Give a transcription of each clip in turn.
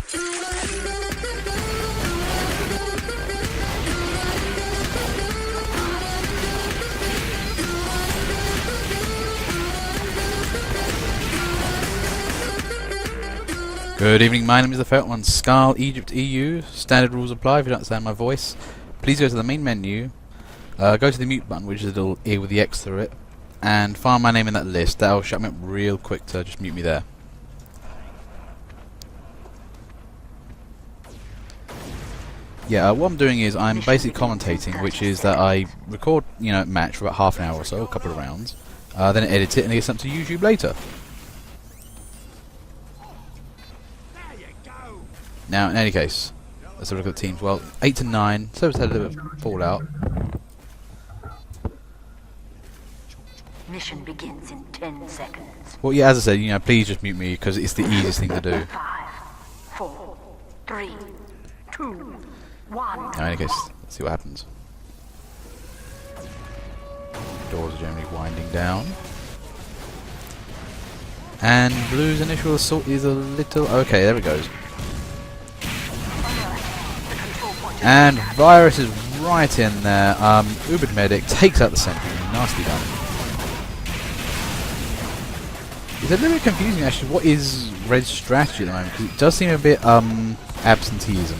Good evening, my name is the Felt One, Skull, Egypt EU. Standard rules apply. If you don't understand my voice, please go to the main menu, go to the mute button, which is a little ear with the X through it, and find my name in that list. That'll shut me up real quick to just mute me there. Yeah, what I'm doing is I'm basically commentating, which is that I record, match for about half an hour or so, a couple of rounds, then I edit it and it gets sent to YouTube later. Now, in any case, let's have a look at the teams. Well, 8 to 9, so it's had a little bit of fallout. Mission begins in 10 seconds. Well, yeah, as I said, please just mute me because it's the easiest thing to do. 5, 4, 3, 2, 1. Now, in any case, let's see what happens. Doors are generally winding down. And Blue's initial assault is a little... Okay, there it goes. And Virus is right in there. Ubud Medic takes out the sentry. Nasty done. It's a little bit confusing actually. What is Red's strategy at the moment? Because it does seem a bit absenteeism.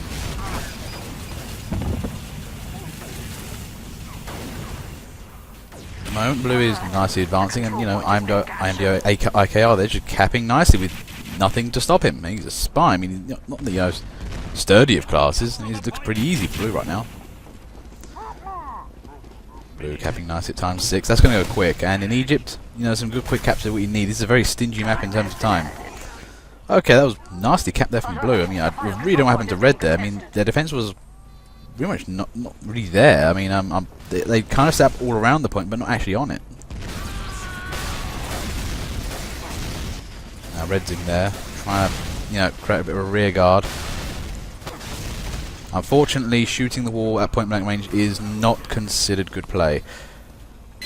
At the moment, Blue is nicely advancing, and IMDO IKR they're just capping nicely with nothing to stop him. He's a spy. I mean, not the most sturdy of classes. He looks pretty easy for Blue right now. Blue capping nice at times 6. That's going to go quick. And in Egypt, some good quick caps are what you need. This is a very stingy map in terms of time. Okay, that was nasty cap there from Blue. I mean, I really don't know what happened to Red there. I mean, their defense was pretty much not really there. I mean, they kind of sat up all around the point, but not actually on it. Now Red's in there, trying to, create a bit of a rear guard. Unfortunately, shooting the wall at point blank range is not considered good play.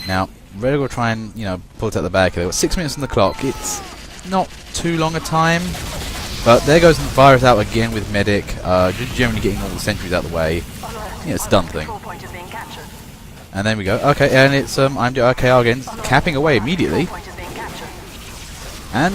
Now, Red will try and, pull it out the bag. They've got 6 minutes on the clock. It's not too long a time, but there goes the Virus out again with Medic, just generally getting all the sentries out of the way. It's a done thing. And then we go. Okay, and it's IMDO IKR again, capping away immediately. And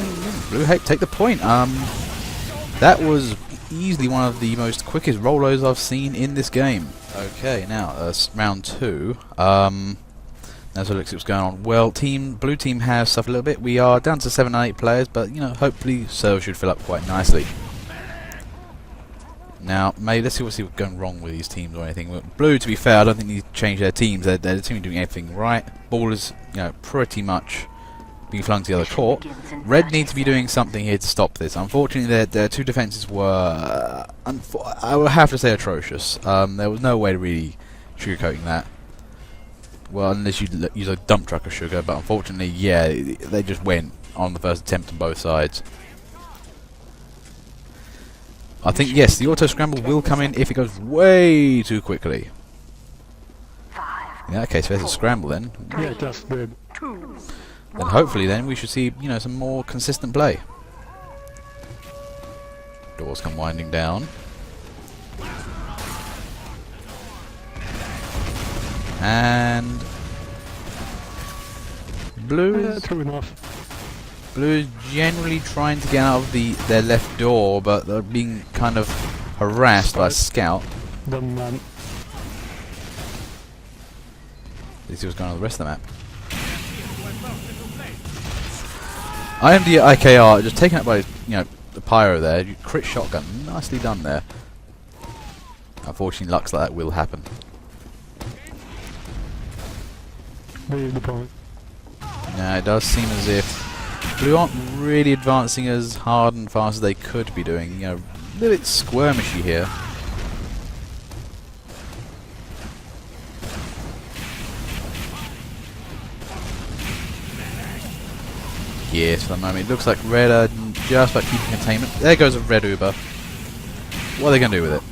Blue take the point. That was easily one of the most quickest rollos I've seen in this game. Okay, now round 2. Let's look at what's going on. Well, Blue team has suffered a little bit. We are down to 7 and 8 players, but hopefully servers should fill up quite nicely. Now, let's see what's going wrong with these teams or anything. Blue, to be fair, I don't think they need to change their teams. They're doing everything right. Ball is, pretty much being flung to the other court. Red needs to be doing something here to stop this. Unfortunately, their two defenses were, I would have to say, atrocious. There was no way to really sugarcoating that. Well, unless you use a dump truck of sugar, but unfortunately, yeah, they just went on the first attempt on both sides. I think, yes, the auto scramble will come in if it goes way too quickly. In that case, there's a scramble then. Yeah, it does. Good. Then hopefully then we should see, some more consistent play. Doors come winding down. And Blue is generally trying to get out of their left door, but they're being kind of harassed by a scout. One man. Let's see what's going on the rest of the map. IMD IKR just taken out by the pyro there. Crit shotgun, nicely done there. Unfortunately, lucks like that will happen. The point. Now it does seem as if Blue aren't really advancing as hard and fast as they could be doing. A little bit squirmishy here. Yes, for the moment. It looks like Red are just about keeping containment. There goes a Red Uber. What are they going to do with it?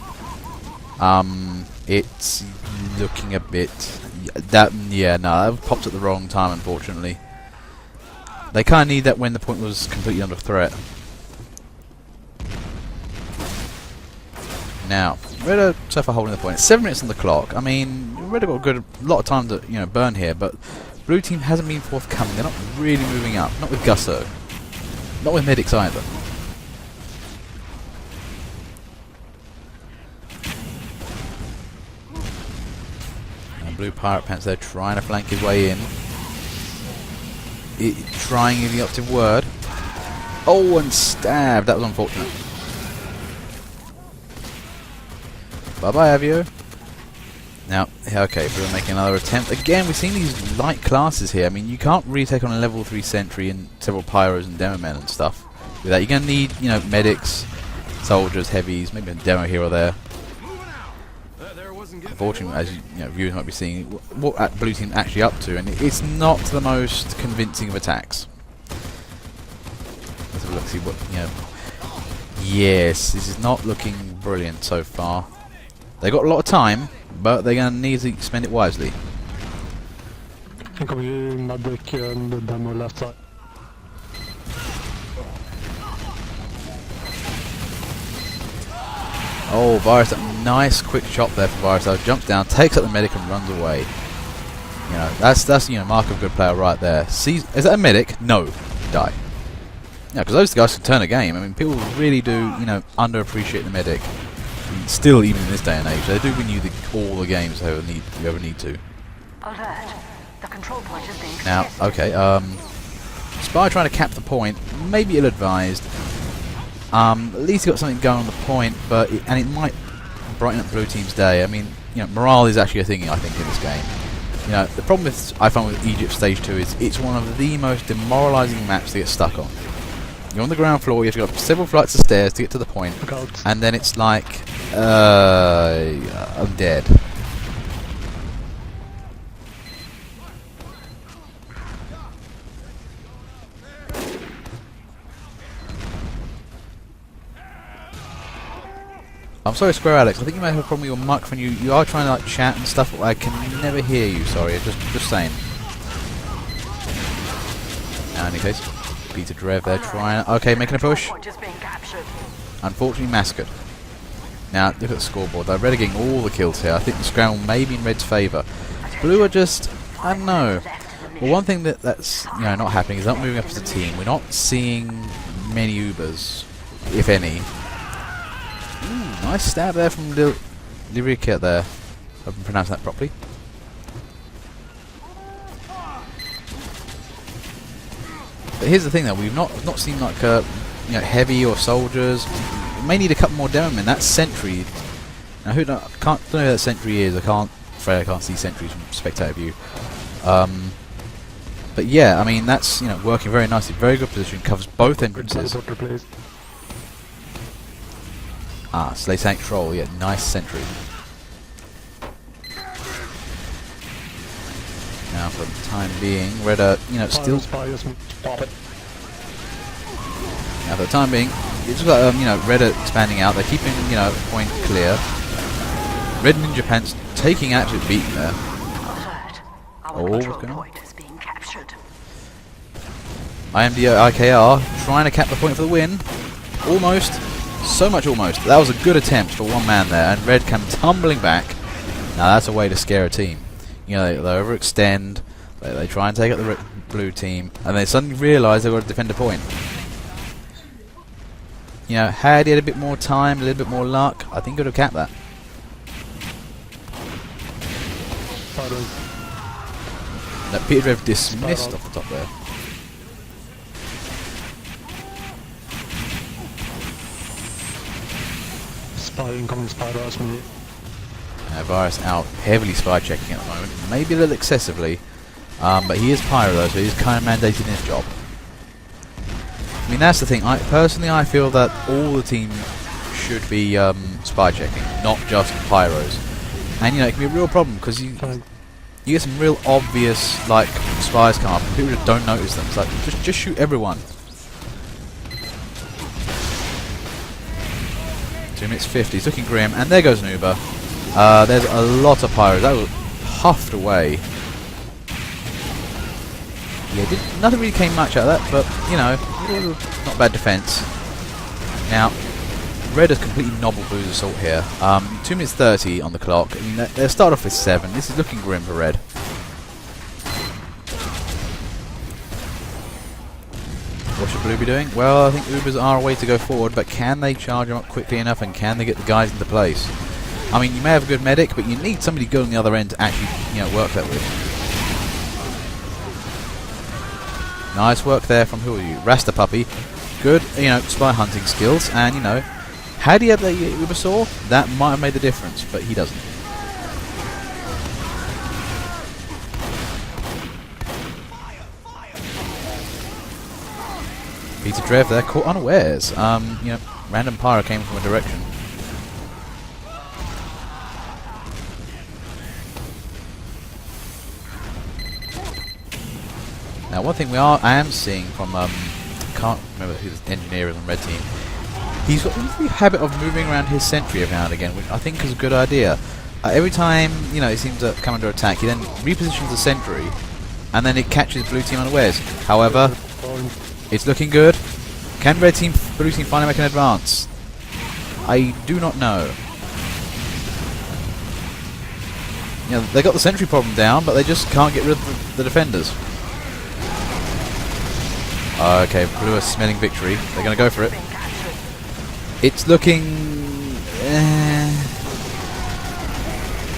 It's looking a bit... that popped at the wrong time, unfortunately. They kind of need that when the point was completely under threat. Now, Red are so far holding the point. It's 7 minutes on the clock. I mean, Red have got a lot of time to burn here, but Blue team hasn't been forthcoming. They're not really moving up. Not with Gusso. Not with Medics either. And Blue Pirate Pants there trying to flank his way in. Trying in the optive word. Oh, and stabbed. That was unfortunate. Bye-bye, Avio. Now, okay, we're making another attempt. Again, we're seeing these light classes here. I mean, you can't really take on a level 3 sentry and several pyros and demo men and stuff. With that, you're going to need, medics, soldiers, heavies, maybe a demo hero there. Unfortunately, as viewers might be seeing, what Blue team actually up to, and it's not the most convincing of attacks. Let's have a look, see what, Yes, this is not looking brilliant so far. They got a lot of time, but they're going to need to spend it wisely. Incoming medic and the demo left side. Oh, Virus, a nice quick chop there for Virus. Jumps down, takes up the medic and runs away. That's mark of a good player right there. Is that a medic? No, die. Yeah, because those guys can turn a game. I mean, people really do underappreciate the medic. Still, even in this day and age, they do win you all the games you ever need to. Alert. The control point is being Now, contested. okay, Spy trying to cap the point, maybe ill-advised. At least he got something going on the point, and it might brighten up Blue team's day. I mean, morale is actually a thing, I think, in this game. The problem I found with Egypt Stage 2 is it's one of the most demoralising maps to get stuck on. You're on the ground floor, you have to go up several flights of stairs to get to the point, and then it's like, I'm dead. I'm sorry, Square Alex, I think you may have a problem with your microphone. You are trying to chat and stuff, but I can never hear you, sorry, just saying. Now, in any case, Peter Drev there trying. Okay, making a push. Unfortunately, massacred. Now, look at the scoreboard. They're Red are getting all the kills here. I think the scramble may be in Red's favour. Blue are just, I don't know. Well, one thing that's not happening is not moving up as a team. We're not seeing many Ubers, if any. Ooh, nice stab there from Lyricate there. Hope I'm pronouncing that properly. But here's the thing though, we've not seen like heavy or soldiers. We may need a couple more demo men. That's sentry. Now don't know who that sentry is. I can't see sentries from spectator view. But yeah, I mean that's working very nicely. Very good position. Covers both entrances. Slay Tank Troll. Yeah, nice sentry. Now for the time being, Red are still. Now for the time being, it's like Red are expanding out. They're keeping point clear. Red Ninja Pants taking absolute beating there. Our control point is being captured. IMDO IKR trying to cap the point for the win. Almost. So much almost. That was a good attempt for one man there, and Red come tumbling back. Now that's a way to scare a team. They overextend, they try and take out the Blue team, and they suddenly realise they've got to defend a point. Had he had a bit more time, a little bit more luck, I think he would have capped that. That Peter Rev dismissed off the top there. Incoming spy rush me. Virus out heavily spy checking at the moment, maybe a little excessively, but he is Pyro though, so he's kind of mandated in his job. I mean that's the thing, personally I feel that all the team should be spy checking, not just Pyros. And it can be a real problem because you get some real obvious spies come up and people just don't notice them. It's like just shoot everyone. 2 minutes 50, it's looking grim, and there goes an Uber. There's a lot of Pyros. That was huffed away. Yeah, nothing really came much out of that, but, not bad defense. Now, Red has completely nobbled Blue's assault here. 2 minutes 30 on the clock. I mean, they'll start off with 7. This is looking grim for Red. What should Blue be doing? Well, I think Ubers are a way to go forward, but can they charge them up quickly enough, and can they get the guys into place? I mean, you may have a good medic, but you need somebody good on the other end to actually, work that with. Nice work there from, who are you? Rasta Puppy. Good, spy hunting skills, and, had he had the Uber Saw, that might have made the difference, but he doesn't. Peter Drev there, caught unawares. Random pyro came from a direction. Now, one thing I am seeing from can't remember who the engineer is on Red Team. He's got the habit of moving around his sentry every now and again, which I think is a good idea. Every time he seems to come under attack, he then repositions the sentry, and then it catches Blue Team unawares. However, it's looking good. Can Red Team, Blue Team finally make an advance? I do not know. They got the sentry problem down, but they just can't get rid of the defenders. Okay, Blue are smelling victory. They're going to go for it. It's looking...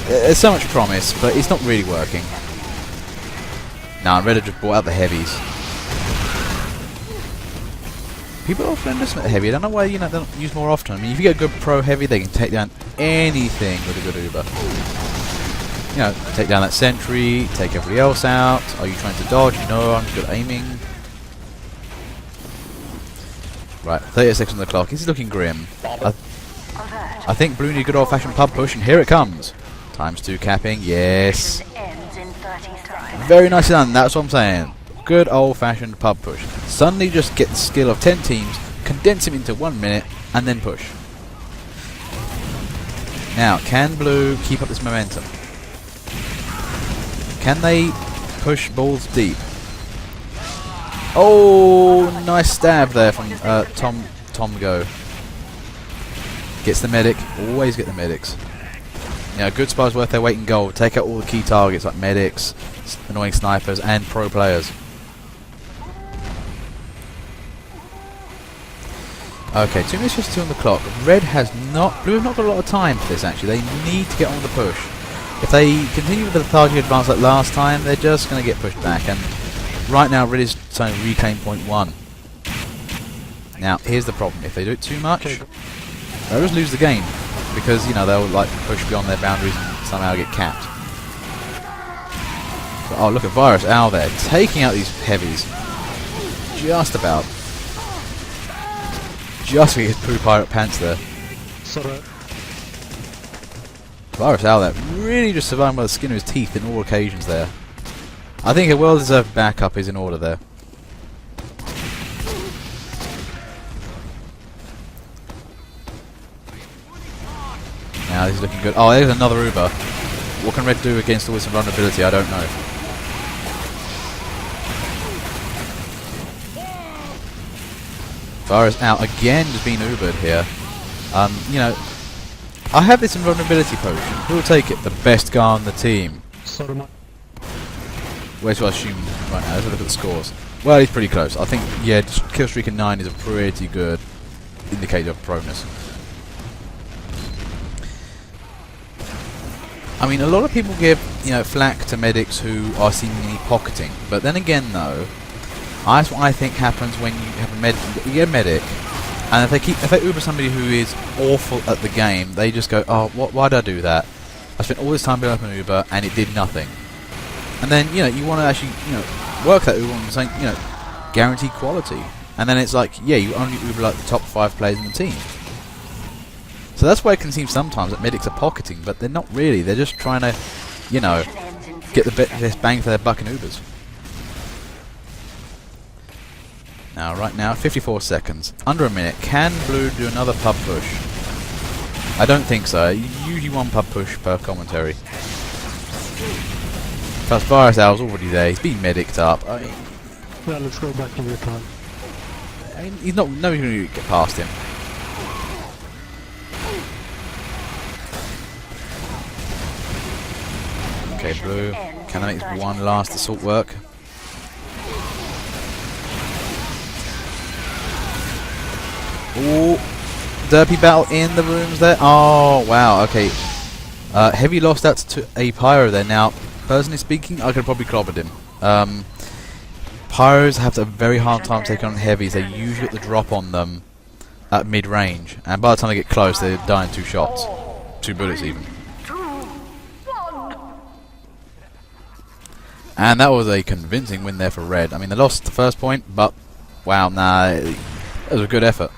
there's so much promise, but it's not really working. Nah, Red have just brought out the heavies. People often underestimate the heavy. I don't know why they don't use more often. I mean, if you get a good pro heavy, they can take down anything with a good Uber. Take down that sentry, take everybody else out. Are you trying to dodge? No, I'm good at aiming. Right, 38 seconds on the clock. This is looking grim. I think Blue need a good old-fashioned pub push, and here it comes. ×2 capping, yes. Very nicely done, that's what I'm saying. Good old-fashioned pub push. Suddenly just get the skill of 10 teams, condense them into 1 minute, and then push. Now, can Blue keep up this momentum? Can they push balls deep? Oh, nice stab there from Tom Go. Gets the medic. Always get the medics. Good spies worth their weight in gold. Take out all the key targets like medics, annoying snipers, and pro players. Okay, 2 minutes 52 on the clock. Red has not... Blue have not got a lot of time for this, actually. They need to get on the push. If they continue with the lethargic advance like last time, they're just going to get pushed back. And right now, Red is trying to reclaim point 1. Now, here's the problem. If they do it too much, they'll just lose the game. Because, they'll like push beyond their boundaries and somehow get capped. But, oh, look at Virus Owl there, taking out these heavies. Just about. Just with his poo pirate pants there. Sorry. Virus Owl there, really just surviving by the skin of his teeth in all occasions there. I think a well-deserved backup is in order there. Now this is looking good. Oh, there's another Uber. What can Red do against all this vulnerability? I don't know. Virus out again, just being Ubered here. I have this invulnerability potion. Who will take it? The best guy on the team. Sorry, mate. Where do I assume right now? Let's look at the scores. Well, he's pretty close. I think, yeah, kill streak of 9 is a pretty good indicator of proneness. I mean, a lot of people give, flack to medics who are seemingly pocketing. But then again, though, that's what I think happens when you have you get a medic, and if they Uber somebody who is awful at the game, they just go, oh, why did I do that? I spent all this time building up an Uber, and it did nothing. And then, you want to actually, work that Uber on saying, guarantee quality. And then it's like, yeah, you only Uber like the top 5 players in the team. So that's why it can seem sometimes that medics are pocketing, but they're not really. They're just trying to, get the best bang for their buck in Ubers. Now, right now, 54 seconds. Under a minute. Can Blue do another pub push? I don't think so. Usually 1 pub push per commentary. Plus, Virus Owl's already there. He's been mediced up. Yeah, let's go back in the time. Nobody's going to get past him. Okay, Blue. Can they make one last assault work? Ooh. Derpy battle in the rooms there. Oh, wow. Okay. Heavy lost that to a Pyro there. Now, personally speaking, I could have probably clobbered him. Pyros have a very hard time taking on heavies. They usually get the drop on them at mid-range. And by the time they get close, they die in 2 shots. 2 bullets even. And that was a convincing win there for Red. I mean, they lost the first point, but wow, nah, it was a good effort.